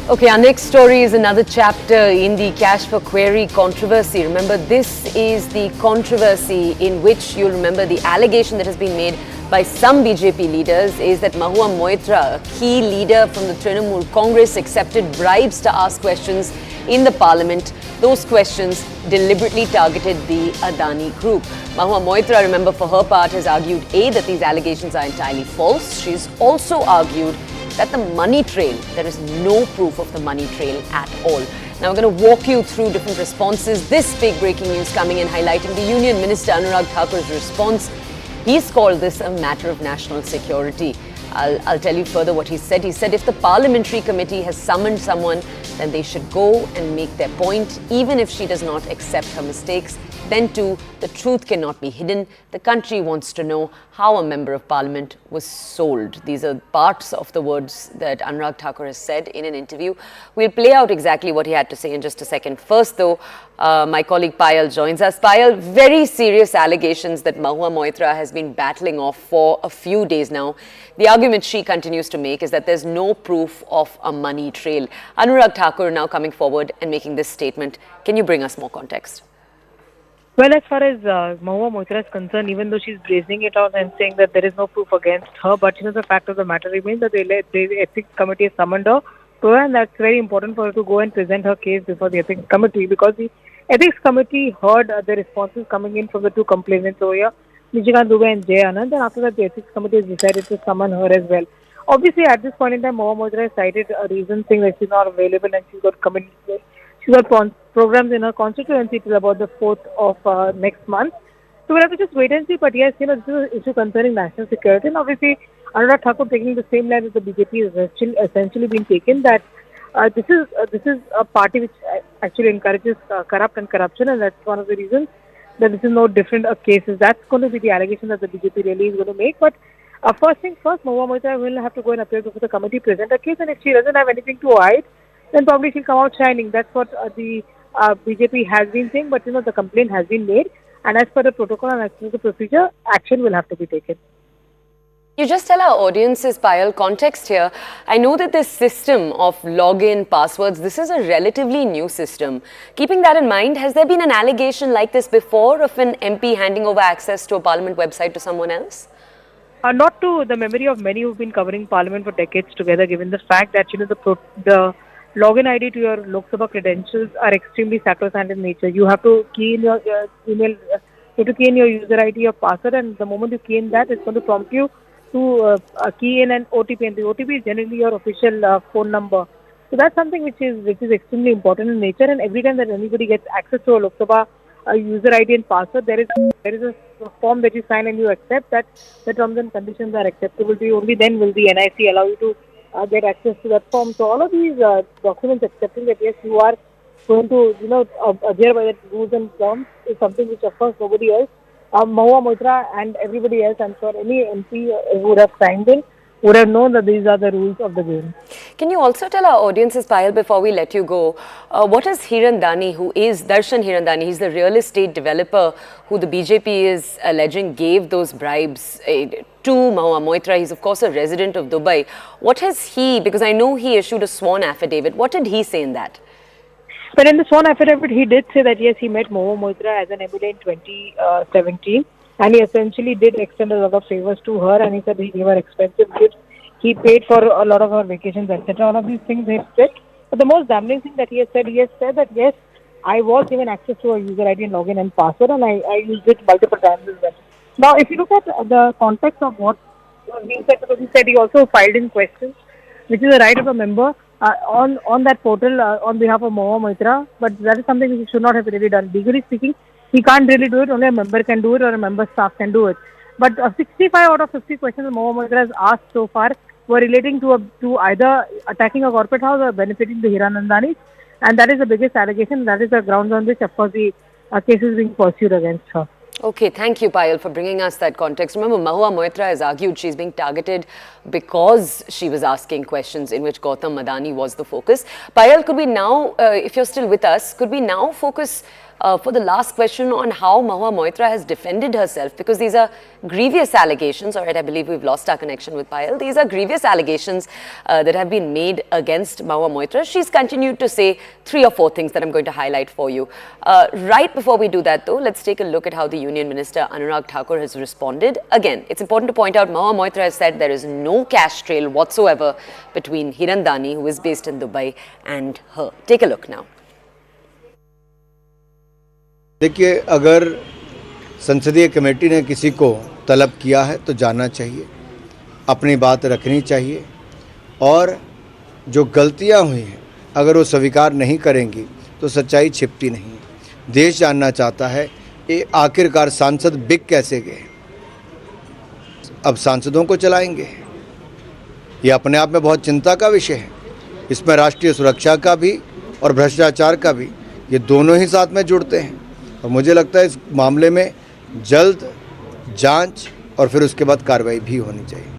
Okay, our next story is another chapter in the cash for query controversy. Remember, this is the controversy in which you'll remember the allegation that has been made by some BJP leaders is that Mahua Moitra, a key leader from the Trinamool Congress, accepted bribes to ask questions in the parliament. Those questions deliberately targeted the Adani group. Mahua Moitra, remember, for her part, has argued A, that these allegations are entirely false. She's also argued that the money trail, there is no proof of the money trail at all. Now we're going to walk you through different responses. This big breaking news coming in highlighting the Union Minister Anurag Thakur's response. He's called this a matter of national security. I'll tell you further what he said. He said if the parliamentary committee has summoned someone, then they should go and make their point, even if she does not accept her mistakes. Then too, the truth cannot be hidden. The country wants to know how a member of parliament was sold. These are parts of the words that Anurag Thakur has said in an interview. We'll play out exactly what he had to say in just a second. First though, my colleague Payal joins us. Payal, very serious allegations that Mahua Moitra has been battling off for a few days now. The argument she continues to make is that there's no proof of a money trail. Anurag Thakur now coming forward and making this statement. Can you bring us more context? Well, as far as Mahua Moitra is concerned, even though she's raising it out and saying that there is no proof against her, but the fact of the matter remains that the ethics committee has summoned her to her, and that's very important for her to go and present her case before the ethics committee, because the ethics committee heard the responses coming in from the two complainants over here, Nijikant Dubey and Jay Anand, and after that the ethics committee has decided to summon her as well. Obviously, at this point in time, Mahua Moitra has cited a reason saying that she's not available and she's got programs in her constituency till about the 4th of next month. So we'll have to just wait and see. But yes, this is an issue concerning national security. And obviously, Anurag Thakur taking the same line as the BJP has essentially been taken, that this is a party which actually encourages corrupt and corruption, and that's one of the reasons that this is no different cases. That's going to be the allegation that the BJP really is going to make. But first things first, Mahua Moitra will have to go and appear before the committee, present a case, and if she doesn't have anything to hide, then probably she'll come out shining. That's what the BJP has been saying, but the complaint has been made, and as per the protocol and as per the procedure, action will have to be taken. You just tell our audiences, Payal, context here. I know that this system of login, passwords, this is a relatively new system. Keeping that in mind, has there been an allegation like this before of an MP handing over access to a parliament website to someone else? Not to the memory of many who've been covering parliament for decades together, given the fact that the login ID to your Lok Sabha credentials are extremely sacrosanct in nature. You have to key in your email, you have to key in your user ID, your password, and the moment you key in that, it's going to prompt you to key in an OTP, and the OTP is generally your official phone number. So that's something which is extremely important in nature, and every time that anybody gets access to a Lok Sabha user ID and password, there is a form that you sign and you accept that the terms and conditions are acceptable to you. Only then will the NIC allow you to get access to that form. So all of these documents accepting that yes, you are going to adhere by the rules and terms is something which of course nobody else, Mahua Moitra and everybody else, I'm sure any MP who would have signed in would have known that these are the rules of the game. Can you also tell our audiences, Payal, before we let you go, what is Hirandani, who is Darshan Hirandani? He's the real estate developer who the BJP is alleging gave those bribes to Mahua Moitra. He's of course a resident of Dubai. What has he, because I know he issued a sworn affidavit, what did he say in that? But in the sworn affidavit, he did say that yes, he met Mahua Moitra as an MLA in 2017. And he essentially did extend a lot of favors to her, and he said he gave her expensive gifts. He paid for a lot of her vacations, etc. All of these things he said. But the most damning thing that he has said that yes, I was given access to a user ID and login and password, and I used it multiple times as well. Now, if you look at the context of what he said, because he said he also filed in questions, which is the right of a member on that portal on behalf of Mahua Moitra, but that is something which he should not have really done. Legally speaking, he can't really do it. Only a member can do it, or a member staff can do it. But 65 out of 50 questions Mahua Moitra has asked so far were relating to either attacking a corporate house or benefiting the Hiranandani, and that is the biggest allegation. That is the grounds on which, of course, the case is being pursued against her. Okay, thank you, Payal, for bringing us that context. Remember, Mahua Moitra has argued she's being targeted because she was asking questions in which Gautam Adani was the focus. Payal, could we now, if you're still with us, could we now focus for the last question on how Mahua Moitra has defended herself, because these are grievous allegations. All right, I believe we've lost our connection with Payal. These are grievous allegations that have been made against Mahua Moitra. She's continued to say 3 or 4 things that I'm going to highlight for you. Right before we do that, though, let's take a look at how the Union Minister Anurag Thakur has responded. Again, it's important to point out Mahua Moitra has said there is no cash trail whatsoever between Hirandani, who is based in Dubai, and her. Take a look now. देखिए, अगर संसदीय committee ने किसी को तलब किया है तो जाना चाहिए, अपनी बात रखनी चाहिए, और जो गलतियां हुई हैं अगर वो स्वीकार नहीं करेंगी तो सच्चाई छिपती नहीं है। देश जानना चाहता है ये आखिरकार सांसद बिक कैसे गए। अब सांसदों को चलाएंगे, ये अपने आप में बहुत चिंता का विषय है। इसमें राष्ट्रीय सुरक्षा का भी और भ्रष्टाचार का भी, ये दोनों ही साथ में जुड़ते हैं। और मुझे लगता है इस मामले में जल्द जांच और फिर उसके बाद कार्रवाई भी होनी चाहिए।